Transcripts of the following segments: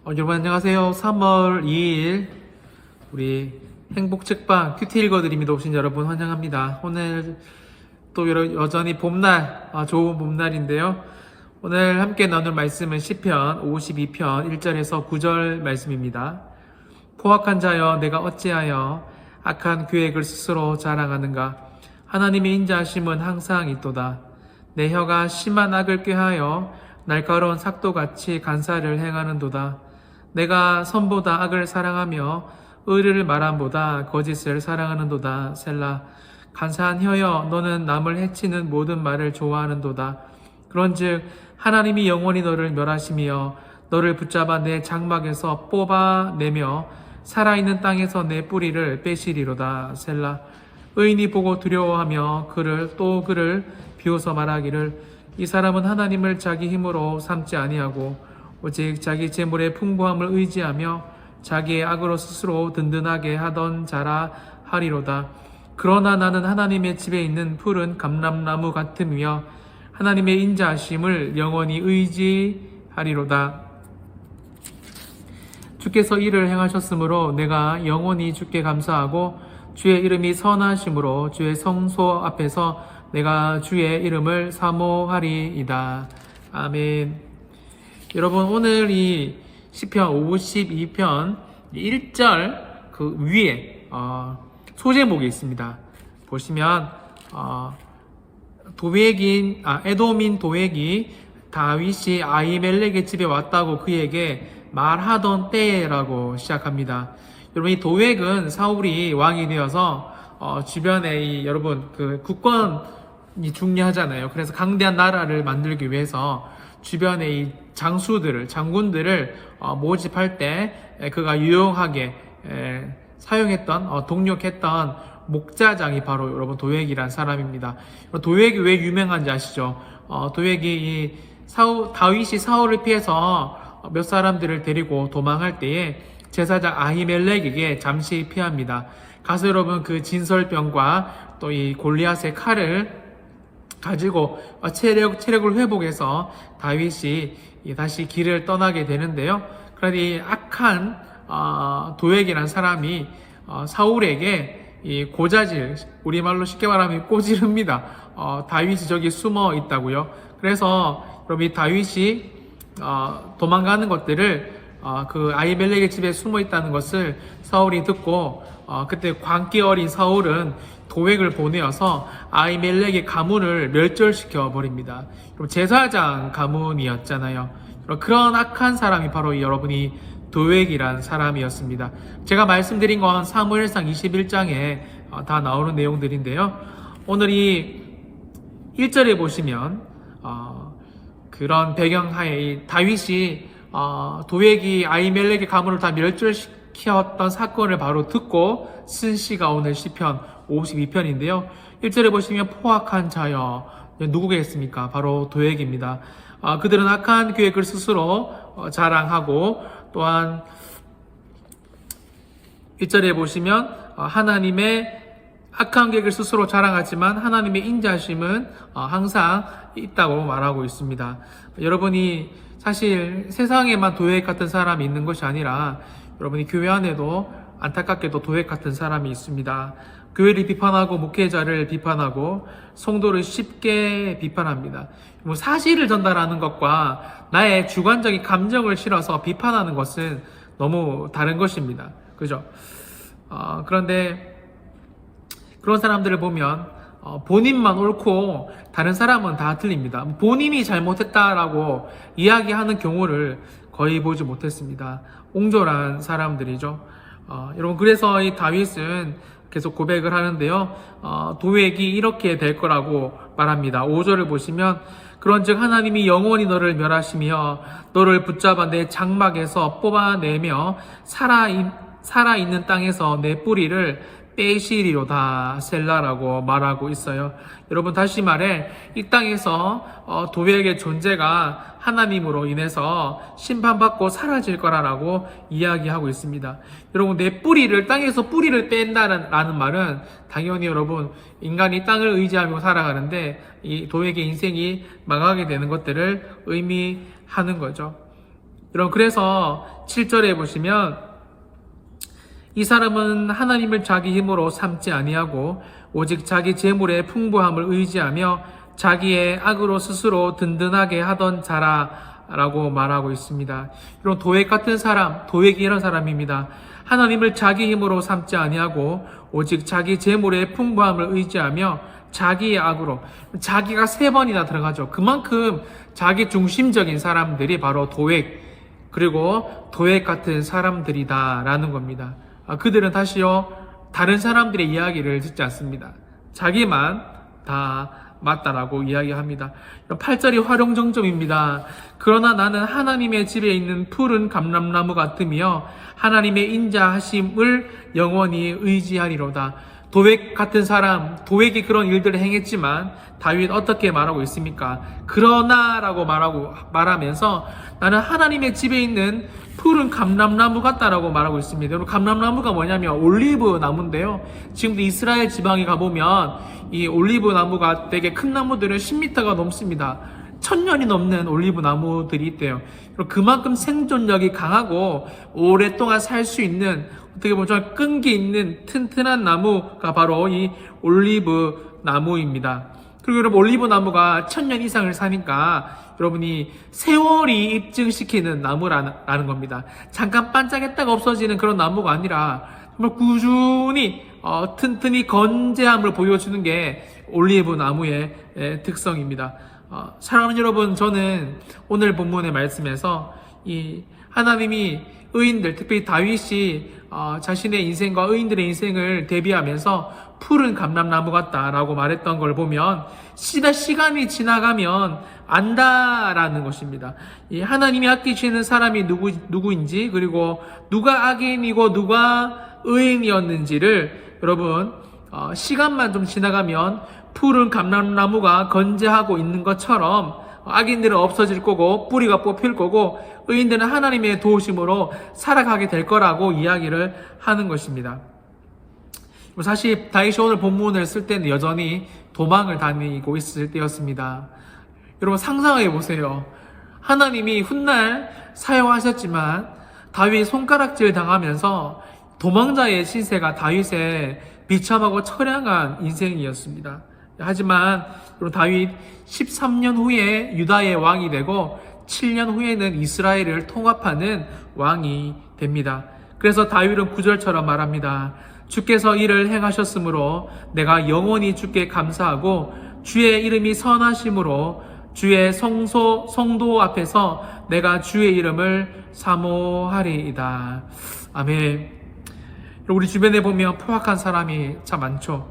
여러분 안녕하세요. 3월 2일 우리 행복책방 큐티 읽어드림에도 오신 여러분 환영합니다. 오늘 또 여전히 봄날, 좋은 봄날인데요. 오늘 함께 나눌 말씀은 시편 52편 1절에서 9절 말씀입니다. 포악한 자여 내가 어찌하여 악한 계획을 스스로 자랑하는가. 하나님의 인자하심은 항상 있도다. 내 혀가 심한 악을 꾀하여 날카로운 삭도같이 간사를 행하는도다. 내가 선보다 악을 사랑하며 의를 말함보다 거짓을 사랑하는도다. 셀라. 간사한 혀여 너는 남을 해치는 모든 말을 좋아하는도다. 그런즉 하나님이 영원히 너를 멸하시며 너를 붙잡아 내 장막에서 뽑아내며 살아있는 땅에서 내 뿌리를 빼시리로다. 셀라. 의인이 보고 두려워하며 그를 비웃어 말하기를 이 사람은 하나님을 자기 힘으로 삼지 아니하고 오직 자기 재물의 풍부함을 의지하며 자기의 악으로 스스로 든든하게 하던 자라 하리로다. 그러나 나는 하나님의 집에 있는 푸른 감람나무 같으며 하나님의 인자하심을 영원히 의지하리로다. 주께서 이를 행하셨으므로 내가 영원히 주께 감사하고 주의 이름이 선하심으로 주의 성소 앞에서 내가 주의 이름을 사모하리이다. 아멘. 여러분 오늘 이 시편 52편 1절 그 위에 소제목이 있습니다. 보시면 에돔인 도액이 다윗이 아히멜렉의 집에 왔다고 그에게 말하던 때라고 시작합니다. 여러분 이 도액은 사울이 왕이 되어서 주변에 여러분 그 국권이 중요하잖아요. 그래서 강대한 나라를 만들기 위해서 주변에 이 장군들을 모집할 때 그가 유용하게 사용했던 동력했던 목자장이 바로 여러분 도액이란 사람입니다. 도액이 왜 유명한지 아시죠? 도액이 다윗이 사울을 피해서 몇 사람들을 데리고 도망할 때에 제사장 아히멜렉에게 잠시 피합니다. 가서 여러분 그 진설병과 또 이 골리앗의 칼을 가지고 체력을 회복해서 다윗이 다시 길을 떠나게 되는데요. 그런데 이 악한 도액이라는 사람이 사울에게 이 고자질, 우리말로 쉽게 말하면 꼬지릅니다. 다윗이 저기 숨어 있다고요. 그래서 여러분 다윗이 도망가는 것들을 그 아히멜렉의 집에 숨어 있다는 것을 사울이 듣고 그때 광기 어린 사울은 도액을 보내어서 아히멜렉의 가문을 멸절시켜 버립니다. 제사장 가문이었잖아요. 그런 악한 사람이 바로 여러분이 도액이란 사람이었습니다. 제가 말씀드린 건 사무엘상 21장에 다 나오는 내용들인데요. 오늘 이 1절에 보시면 그런 배경하에 이 다윗이 도액이 아히멜렉의 가문을 다 멸절시켰던 사건을 바로 듣고 쓴 시가 오늘 시편 52편인데요. 1절에 보시면 포악한 자여 누구겠습니까? 바로 도액입니다. 그들은 악한 계획을 스스로 자랑하고 또한 1절에 보시면 하나님의 악한 계획을 스스로 자랑하지만 하나님의 인자심은 항상 있다고 말하고 있습니다. 여러분이 사실 세상에만 도액 같은 사람이 있는 것이 아니라 여러분이 교회 안에도 안타깝게도 도액 같은 사람이 있습니다. 교회를 비판하고 목회자를 비판하고 성도를 쉽게 비판합니다. 사실을 전달하는 것과 나의 주관적인 감정을 실어서 비판하는 것은 너무 다른 것입니다. 그죠? 그런데 그런 사람들을 보면 본인만 옳고 다른 사람은 다 틀립니다. 본인이 잘못했다라고 이야기하는 경우를 거의 보지 못했습니다. 옹졸한 사람들이죠. 여러분 그래서 이 다윗은 계속 고백을 하는데요. 도액이 이렇게 될 거라고 말합니다. 5절을 보시면 그런즉 하나님이 영원히 너를 멸하시며 너를 붙잡아 내 장막에서 뽑아내며 살아있는 땅에서 내 뿌리를 빼시리로다. 셀라라고 말하고 있어요. 여러분 다시 말해 이 땅에서 도액의 존재가 하나님으로 인해서 심판받고 사라질 거라고 이야기하고 있습니다. 여러분 내 뿌리를 땅에서 뿌리를 뺀다라는 말은 당연히 여러분 인간이 땅을 의지하며 살아가는데 이 도액의 인생이 망하게 되는 것들을 의미하는 거죠. 여러분, 그래서 7절에 보시면 이 사람은 하나님을 자기 힘으로 삼지 아니하고 오직 자기 재물의 풍부함을 의지하며 자기의 악으로 스스로 든든하게 하던 자라라고 말하고 있습니다. 이런 도액 같은 사람, 도액이 이런 사람입니다. 하나님을 자기 힘으로 삼지 아니하고 오직 자기 재물의 풍부함을 의지하며 자기의 악으로, 자기가 3번이나 들어가죠. 그만큼 자기 중심적인 사람들이 바로 도액, 그리고 도액 같은 사람들이다라는 겁니다. 그들은 다시요, 다른 사람들의 이야기를 듣지 않습니다. 자기만 다 맞다라고 이야기합니다. 8절이 활용정점입니다. 그러나 나는 하나님의 집에 있는 푸른 감람나무 같으며 하나님의 인자하심을 영원히 의지하리로다. 도액 같은 사람, 도액이 그런 일들을 행했지만 다윗 어떻게 말하고 있습니까? 그러나라고 말하면서 나는 하나님의 집에 있는 푸른 감람나무 같다라고 말하고 있습니다. 여러분, 감람나무가 뭐냐면 올리브 나무인데요. 지금도 이스라엘 지방에 가보면 이 올리브 나무가 되게 큰 나무들은 10m가 넘습니다. 1000년이 넘는 올리브 나무들이 있대요. 그만큼 생존력이 강하고 오랫동안 살 수 있는, 어떻게 보면 정말 끈기 있는 튼튼한 나무가 바로 이 올리브 나무입니다. 그리고 여러분, 올리브 나무가 1000년 이상을 사니까 여러분이 세월이 입증시키는 나무라는 겁니다. 잠깐 반짝했다가 없어지는 그런 나무가 아니라 정말 꾸준히 튼튼히 건재함을 보여주는 게 올리브 나무의 특성입니다. 사랑하는 여러분, 저는 오늘 본문의 말씀에서 이 하나님이 의인들, 특별히 다윗이 자신의 인생과 의인들의 인생을 대비하면서 푸른 감람나무 같다라고 말했던 걸 보면 시간이 지나가면 안다라는 것입니다. 이 하나님이 아끼시는 사람이 누구인지, 그리고 누가 악인이고 누가 의인이었는지를 여러분, 시간만 좀 지나가면 푸른 감람나무가 건재하고 있는 것처럼 악인들은 없어질 거고 뿌리가 뽑힐 거고 의인들은 하나님의 도우심으로 살아가게 될 거라고 이야기를 하는 것입니다. 사실 다윗이 오늘 본문을 쓸 때는 여전히 도망을 다니고 있을 때였습니다. 여러분, 상상해 보세요. 하나님이 훗날 사용하셨지만 다윗이 손가락질 당하면서 도망자의 신세가 다윗의 비참하고 처량한 인생이었습니다. 하지만 다윗 13년 후에 유다의 왕이 되고 7년 후에는 이스라엘을 통합하는 왕이 됩니다. 그래서 다윗은 9절처럼 말합니다. 주께서 이를 행하셨으므로 내가 영원히 주께 감사하고 주의 이름이 선하심으로 주의 성도 앞에서 내가 주의 이름을 사모하리이다. 아멘. 우리 주변에 보면 포악한 사람이 참 많죠.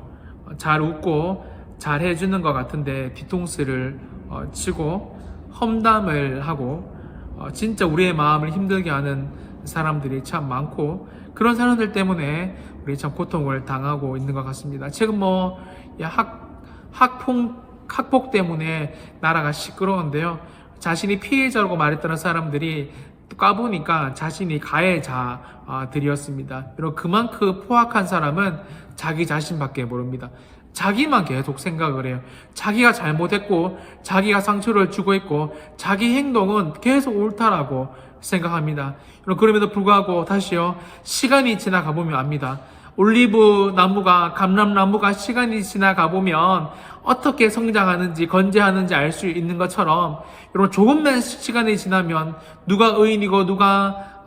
잘 웃고 잘 해주는 것 같은데 뒤통수를 치고 험담을 하고 진짜 우리의 마음을 힘들게 하는 사람들이 참 많고, 그런 사람들 때문에 우리 참 고통을 당하고 있는 것 같습니다. 최근 학폭 때문에 나라가 시끄러운데요. 자신이 피해자라고 말했던 사람들이 까보니까 자신이 가해자들이었습니다. 여러분, 그만큼 포악한 사람은 자기 자신밖에 모릅니다. 자기만 계속 생각을 해요. 자기가 잘못했고 자기가 상처를 주고 있고 자기 행동은 계속 옳다라고 생각합니다. 그럼에도 불구하고 다시요, 시간이 지나가 보면 압니다. 올리브 나무가, 감람나무가 시간이 지나가 보면 어떻게 성장하는지 건재하는지 알 수 있는 것처럼 여러분, 조금만 시간이 지나면 누가 의인이고 누가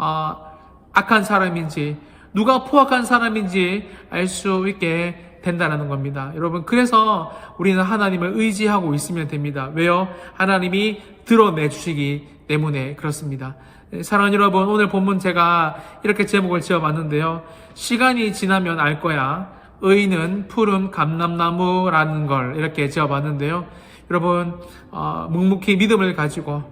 악한 사람인지, 누가 포악한 사람인지 알 수 있게 된다는 겁니다. 여러분, 그래서 우리는 하나님을 의지하고 있으면 됩니다. 왜요? 하나님이 드러내 주시기 때문에 그렇습니다. 사랑하는 여러분, 오늘 본문 제가 이렇게 제목을 지어봤는데요. 시간이 지나면 알 거야. 의인은 푸른 감람나무라는 걸 이렇게 지어봤는데요. 여러분, 묵묵히 믿음을 가지고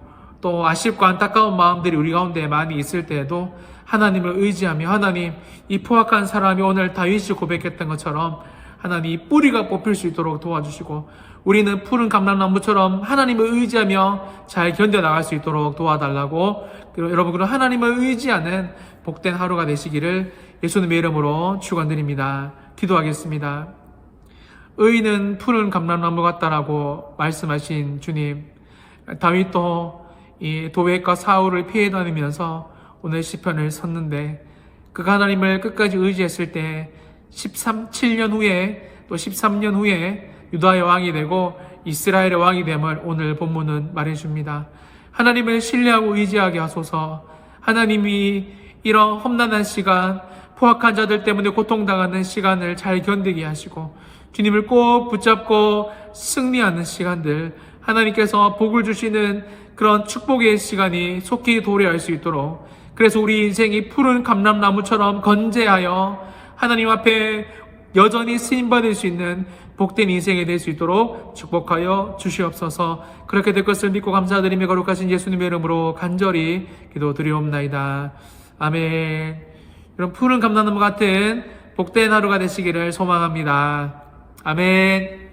또 아쉽고 안타까운 마음들이 우리 가운데 많이 있을 때에도 하나님을 의지하며, 하나님, 이 포악한 사람이 오늘 다윗이 고백했던 것처럼 하나님 뿌리가 뽑힐 수 있도록 도와주시고, 우리는 푸른 감람나무처럼 하나님을 의지하며 잘 견뎌나갈 수 있도록 도와달라고, 여러분, 그런 하나님을 의지하는 복된 하루가 되시기를 예수님의 이름으로 축원드립니다. 기도하겠습니다. 의인은 푸른 감람나무 같다라고 말씀하신 주님, 다윗도 이 도액과 사울을 피해 다니면서 오늘 시편을 썼는데, 그 하나님을 끝까지 의지했을 때 7년 후에 또 13년 후에 유다의 왕이 되고 이스라엘의 왕이 됨을 오늘 본문은 말해줍니다. 하나님을 신뢰하고 의지하게 하소서. 하나님이 이런 험난한 시간, 포악한 자들 때문에 고통당하는 시간을 잘 견디게 하시고, 주님을 꼭 붙잡고 승리하는 시간들, 하나님께서 복을 주시는 그런 축복의 시간이 속히 도래할 수 있도록, 그래서 우리 인생이 푸른 감람나무처럼 건재하여 하나님 앞에 여전히 쓰임받을 수 있는 복된 인생이 될 수 있도록 축복하여 주시옵소서. 그렇게 될 것을 믿고 감사드리며 거룩하신 예수님의 이름으로 간절히 기도드리옵나이다. 아멘. 이런 푸른 감람나무 같은 복된 하루가 되시기를 소망합니다. 아멘.